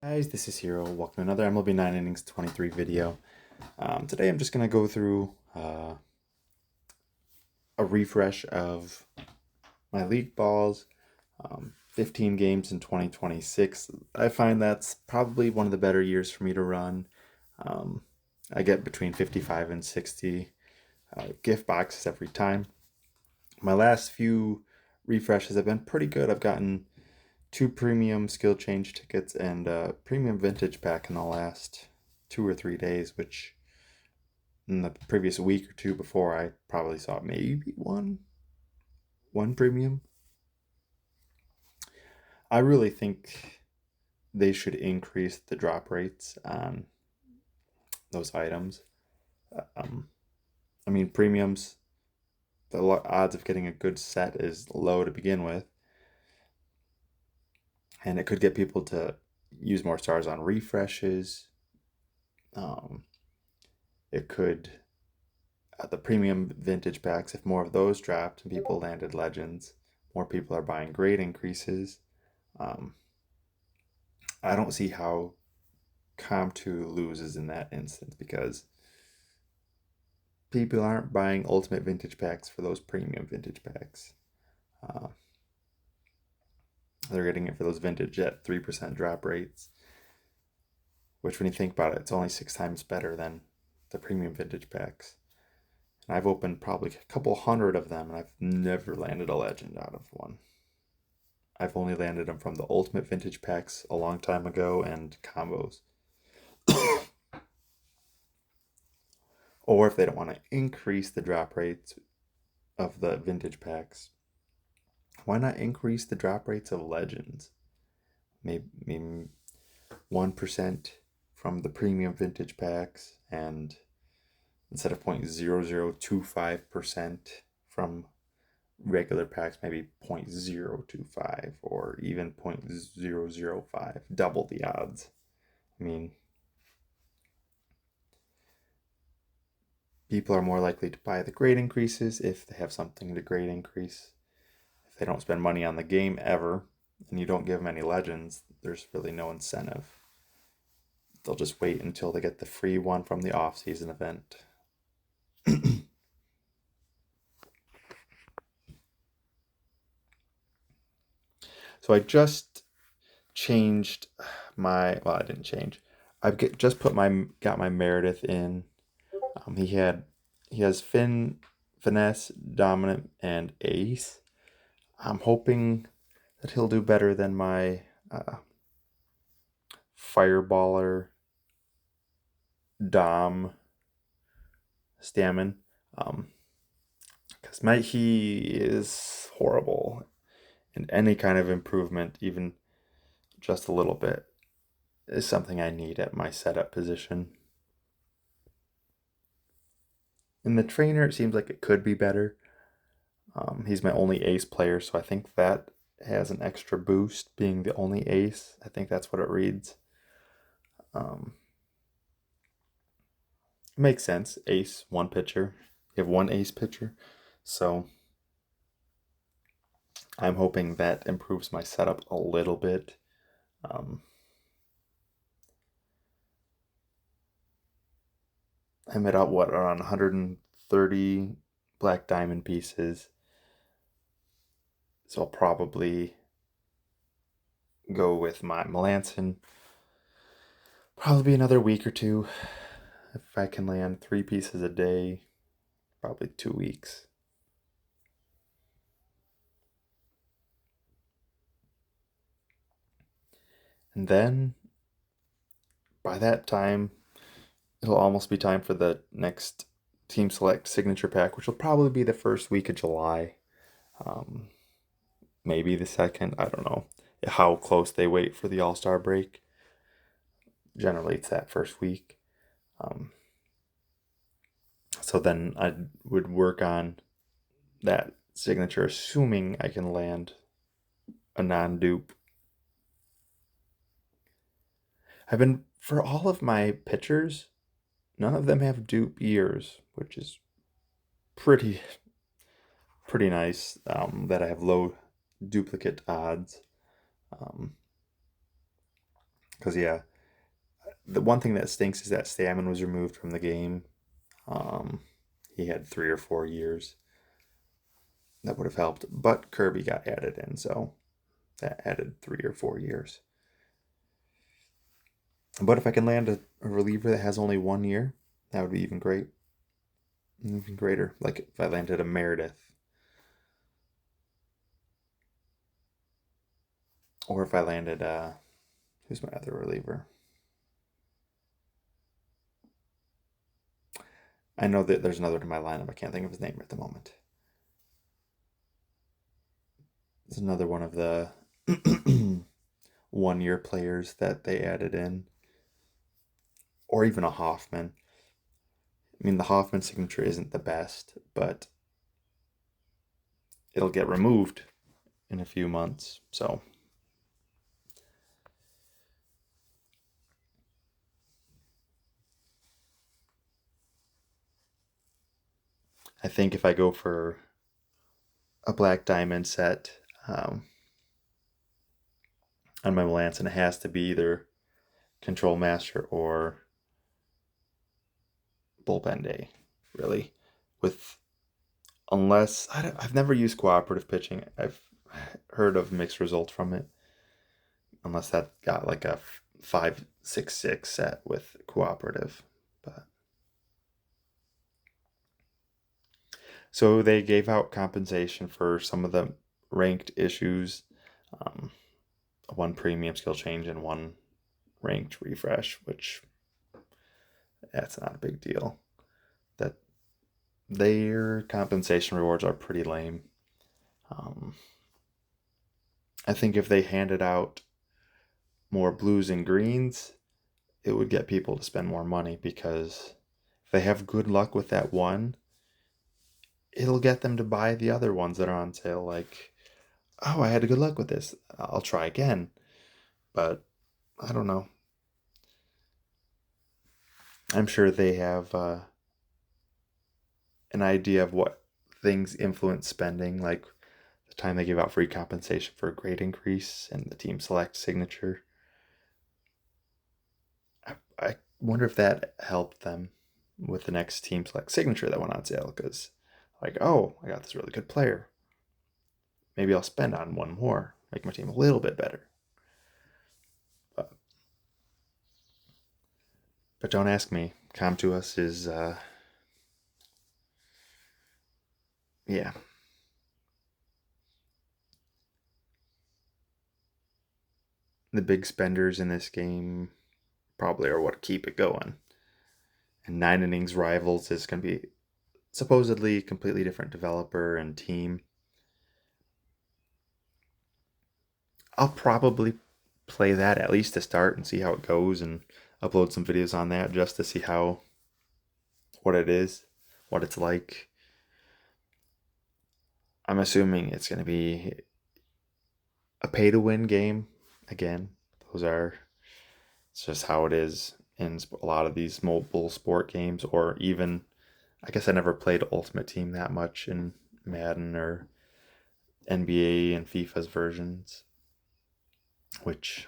Guys, this is Hero. Welcome to another MLB 9 Innings 23 video. Today I'm just going to go through a refresh of my league balls, 15 games in 2026. I find that's probably one of the better years for me to run. I get between 55 and 60 gift boxes every time. My last few refreshes have been pretty good. I've gotten 2 premium skill change tickets and a premium vintage pack in the last 2 or 3 days, which in the previous week or two before I probably saw maybe one premium. I really think they should increase the drop rates on those items. Premiums, the odds of getting a good set is low to begin with, and it could get people to use more stars on refreshes. It could, the premium vintage packs, if more of those dropped and people landed legends, more people are buying grade increases. I don't see how Comp2 loses in that instance because people aren't buying ultimate vintage packs for those premium vintage packs. They're getting it for those vintage at 3% drop rates, which, when you think about it, it's only 6 times better than the premium vintage packs. And I've opened probably a couple hundred of them, and I've never landed a legend out of one. I've only landed them from the ultimate vintage packs a long time ago and combos. Or if they don't want to increase the drop rates of the vintage packs, why not increase the drop rates of legends? Maybe 1% from the premium vintage packs, and instead of 0.0025% from regular packs, maybe 0.025 or even 0.005, double the odds. People are more likely to buy the grade increases if they have something to grade increase. If they don't spend money on the game ever, and you don't give them any legends, there's really no incentive. They'll just wait until they get the free one from the off-season event. So I just changed I didn't change. Got my Meredith in. He has finesse, dominant, and ace. I'm hoping that he'll do better than my fireballer Dom Stammen. Because he is horrible, and any kind of improvement, even just a little bit, is something I need at my setup position. In the trainer, it seems like it could be better. He's my only ace player, so I think that has an extra boost, being the only ace. I think that's what it reads. It makes sense. Ace, one pitcher. You have one ace pitcher. So I'm hoping that improves my setup a little bit. I'm at around 130 black diamond pieces. So I'll probably go with my Melanson. Probably be another week or two. If I can land 3 pieces a day, probably 2 weeks. And then by that time, it'll almost be time for the next Team Select signature pack, which will probably be the first week of July. Maybe the second. I don't know how close they wait for the All-Star break. Generally, it's that first week. So then I would work on that signature, assuming I can land a non-dupe. For all of my pitchers, none of them have dupe years, which is pretty nice, that I have low duplicate odds. Because, yeah, the one thing that stinks is that Stammen was removed from the game. Um, he had 3 or 4 years. That would have helped. But Kirby got added in, so that added 3 or 4 years. But if I can land a reliever that has only 1 year, that would be even great. Even greater. Like if I landed a Meredith. Or if I landed, who's my other reliever? I know that there's another in my lineup. I can't think of his name at the moment. It's another one of the 1 year players that they added in. Or even a Hoffman. I mean, the Hoffman signature isn't the best, but it'll get removed in a few months. So I think if I go for a black diamond set on my Lance, and it has to be either Control Master or Bullpen Day, really. With unless I've never used cooperative pitching. I've heard of mixed results from it. Unless that got like a 5-6-6 set with cooperative, but so they gave out compensation for some of the ranked issues, um, one premium skill change and one ranked refresh, which that's not a big deal. That their compensation rewards are pretty lame. Um, I think if they handed out more blues and greens, it would get people to spend more money because if they have good luck with that one, it'll get them to buy the other ones that are on sale. Like, oh, I had good luck with this. I'll try again. But I don't know. I'm sure they have an idea of what things influence spending, like the time they give out free compensation for a grade increase and the team select signature. I wonder if that helped them with the next team select signature that went on sale because, like, oh, I got this really good player. Maybe I'll spend on one more, make my team a little bit better. But don't ask me. Come to us is, yeah. The big spenders in this game probably are what keep it going. And 9 innings rivals is going to be supposedly a completely different developer and team. I'll probably play that at least to start and see how it goes and upload some videos on that just to see how what it is, what it's like. I'm assuming it's going to be a pay to win game again. Those are it's just how it is in a lot of these mobile sport games or even I guess I never played Ultimate Team that much in Madden or NBA and FIFA's versions, which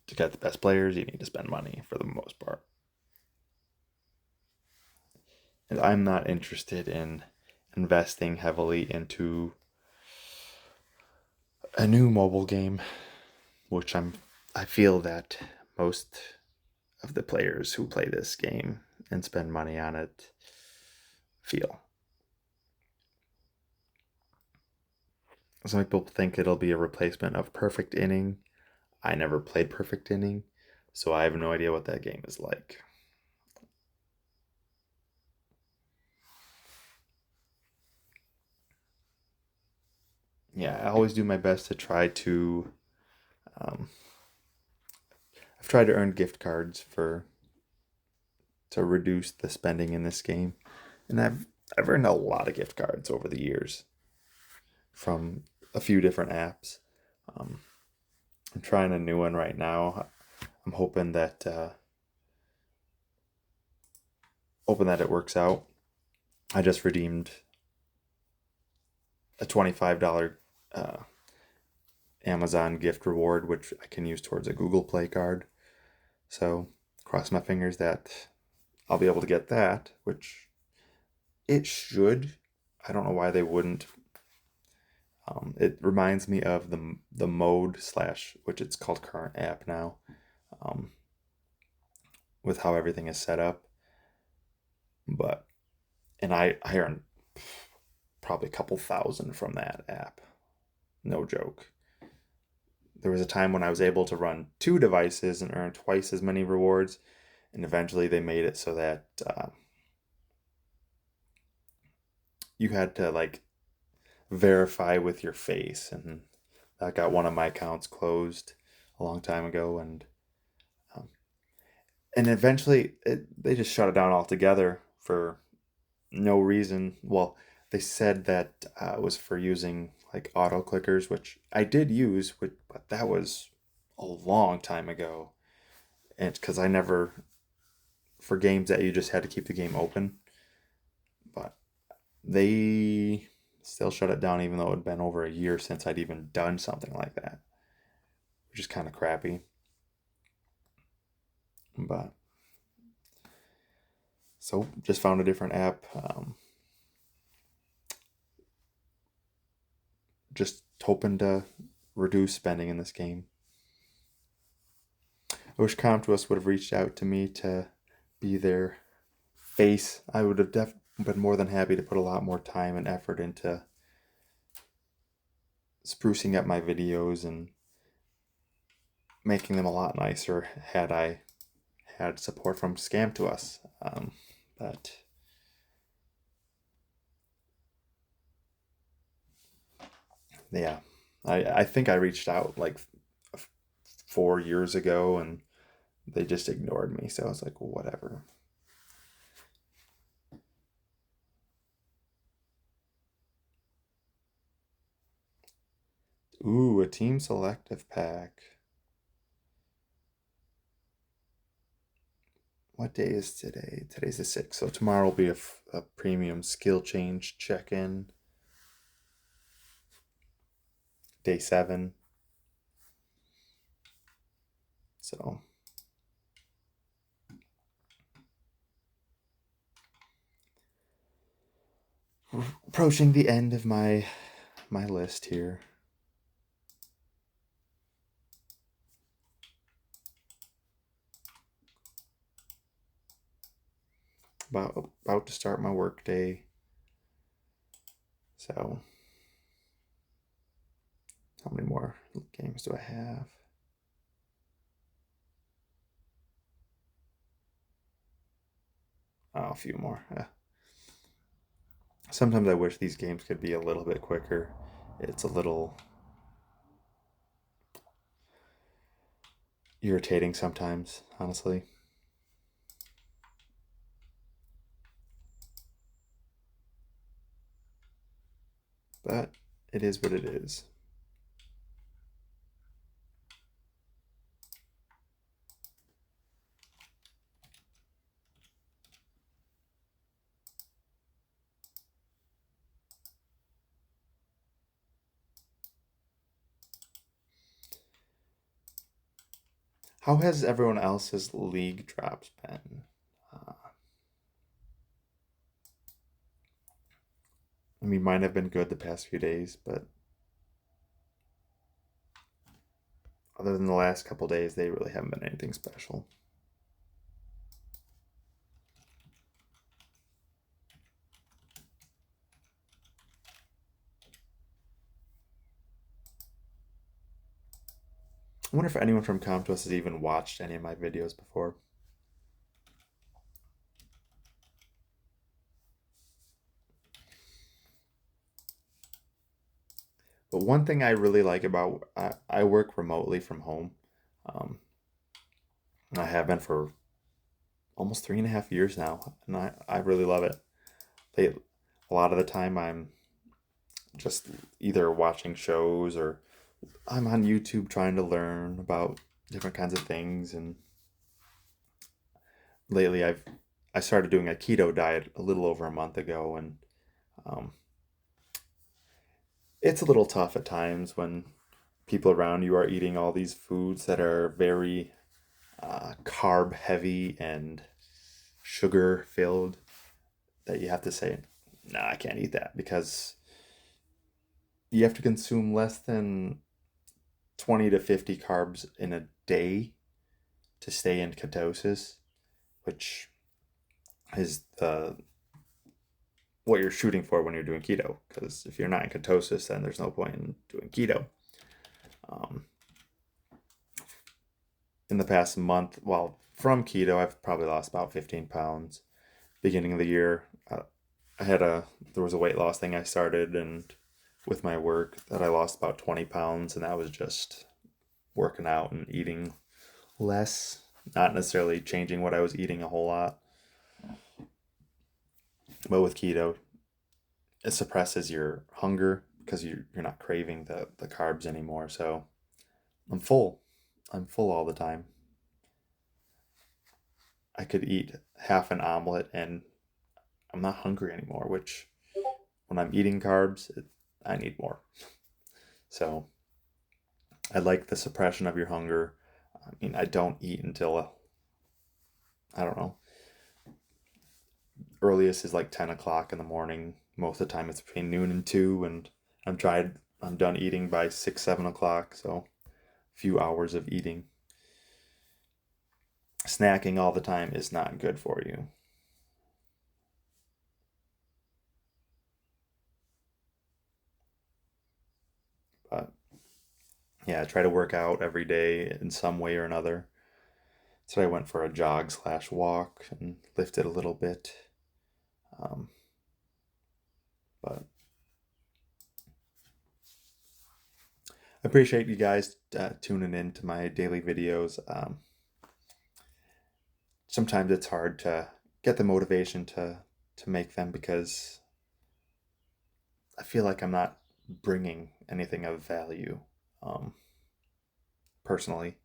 to get the best players, you need to spend money for the most part. And I'm not interested in investing heavily into a new mobile game, which I feel that most of the players who play this game and spend money on it feel. Some people think it'll be a replacement of Perfect Inning. I never played Perfect Inning, so I have no idea what that game is like. Yeah, I always do my best to try to. Um, I've tried to earn gift cards for to reduce the spending in this game, and I've earned a lot of gift cards over the years from a few different apps. Um, I'm trying a new one right now. I'm hoping that it works out. I just redeemed a $25 Amazon gift reward, which I can use towards a Google Play card. So cross my fingers that I'll be able to get that, which it should. I don't know why they wouldn't. It reminds me of the mode slash, which it's called current app now, um, with how everything is set up. But and I earned probably a couple thousand from that app. No joke. There was a time when I was able to run two devices and earn twice as many rewards, and eventually they made it so that you had to like verify with your face, and that got one of my accounts closed a long time ago, um, and eventually they just shut it down altogether for no reason. Well, they said that it was for using like auto clickers, which I did use, but that was a long time ago, and because I never for games that you just had to keep the game open, but they still shut it down even though it had been over a year since I'd even done something like that, which is kind of crappy. But so just found a different app. Just hoping to reduce spending in this game. I wish Comtois would have reached out to me to be their face. I would have been more than happy to put a lot more time and effort into sprucing up my videos and making them a lot nicer had I had support from Scam to Us. But yeah, I think I reached out like 4 years ago and they just ignored me. So I was like, well, whatever. Ooh, a team selective pack. What day is today? Today's the 6th. So tomorrow will be a premium skill change check in. Day 7. So approaching the end of my list here. About to start my work day. So how many more games do I have? Oh, a few more. Sometimes I wish these games could be a little bit quicker. It's a little irritating sometimes, honestly. But it is what it is. How has everyone else's league drops been? Uh, I mean, mine have been good the past few days, but other than the last couple days, they really haven't been anything special. I wonder if anyone from Comtois has even watched any of my videos before. But one thing I really like about I work remotely from home. Um, I have been for almost 3.5 years now, and I really love it. They, a lot of the time I'm just either watching shows or I'm on YouTube trying to learn about different kinds of things. And lately I started doing a keto diet a little over a month ago, and um, it's a little tough at times when people around you are eating all these foods that are very carb heavy and sugar filled that you have to say, nah, I can't eat that, because you have to consume less than 20 to 50 carbs in a day to stay in ketosis, which is what you're shooting for when you're doing keto. Because if you're not in ketosis, then there's no point in doing keto. Um, in the past month, well, from keto, I've probably lost about 15 pounds. Beginning of the year, I had there was a weight loss thing I started, and with my work, that I lost about 20 pounds, and that was just working out and eating less, not necessarily changing what I was eating a whole lot. But with keto, it suppresses your hunger because you're not craving the carbs anymore. So I'm full. I'm full all the time. I could eat half an omelet and I'm not hungry anymore, which when I'm eating carbs, I need more. So I like the suppression of your hunger. I mean, I don't eat until, I don't know, earliest is like 10 o'clock in the morning. Most of the time it's between noon and 2, and I'm done eating by 6, 7 o'clock. So a few hours of eating. Snacking all the time is not good for you. But yeah, I try to work out every day in some way or another. So I went for a jog slash walk and lifted a little bit. Um, but I appreciate you guys tuning in to my daily videos. Sometimes it's hard to get the motivation to make them, because I feel like I'm not bringing anything of value, um, personally,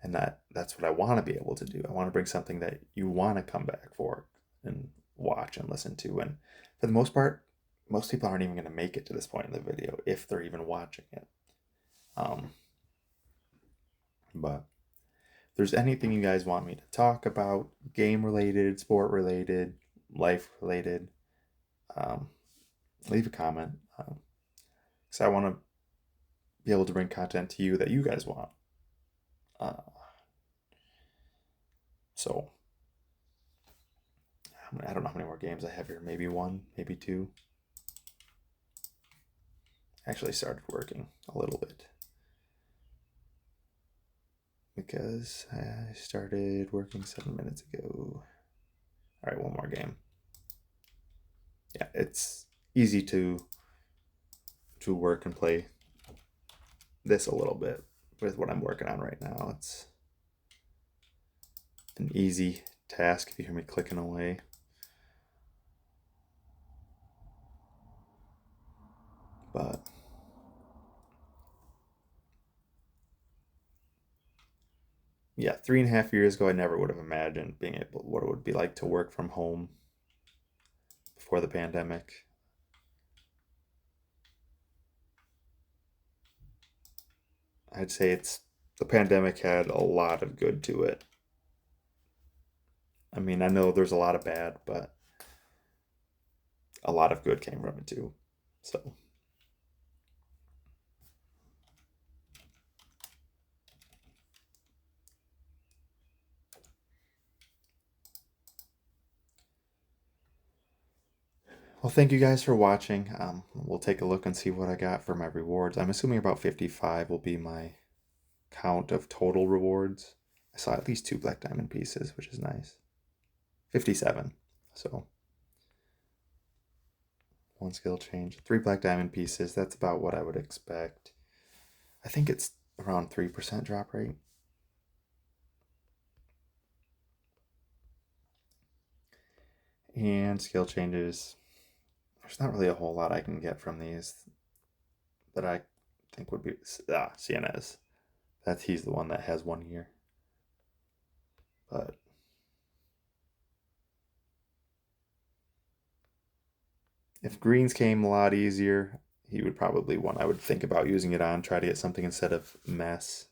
and that's what I want to be able to do. I want to bring something that you want to come back for and watch and listen to. And for the most part, most people aren't even going to make it to this point in the video if they're even watching it. Um, but if there's anything you guys want me to talk about, game related, sport related, life related, um, leave a comment. Because I want to be able to bring content to you that you guys want. Uh, so I don't know how many more games I have here. Maybe one, maybe two. I actually started working a little bit, because I started working 7 minutes ago. All right, one more game. Yeah, it's easy to work and play this a little bit with what I'm working on right now. It's an easy task if you hear me clicking away. But yeah, 3.5 years ago, I never would have imagined being able, what it would be like to work from home before the pandemic. I'd say the pandemic had a lot of good to it. I mean, I know there's a lot of bad, but a lot of good came from it too. So, well, thank you guys for watching. We'll take a look and see what I got for my rewards. I'm assuming about 55 will be my count of total rewards. I saw at least 2 black diamond pieces, which is nice. 57. So, 1 skill change, 3 black diamond pieces. That's about what I would expect. I think it's around 3% drop rate. And skill changes. There's not really a whole lot I can get from these that I think would be CNS. He's the one that has 1 year. But if greens came a lot easier, he would probably one I would think about using it on, try to get something instead of mess.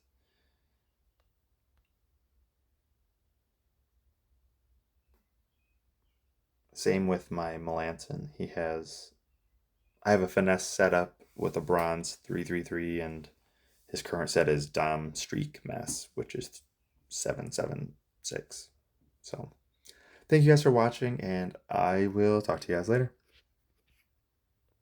Same with my Melanson. I have a finesse setup with a bronze 333, and his current set is Dom Streak Mess, which is 776. So, thank you guys for watching, and I will talk to you guys later.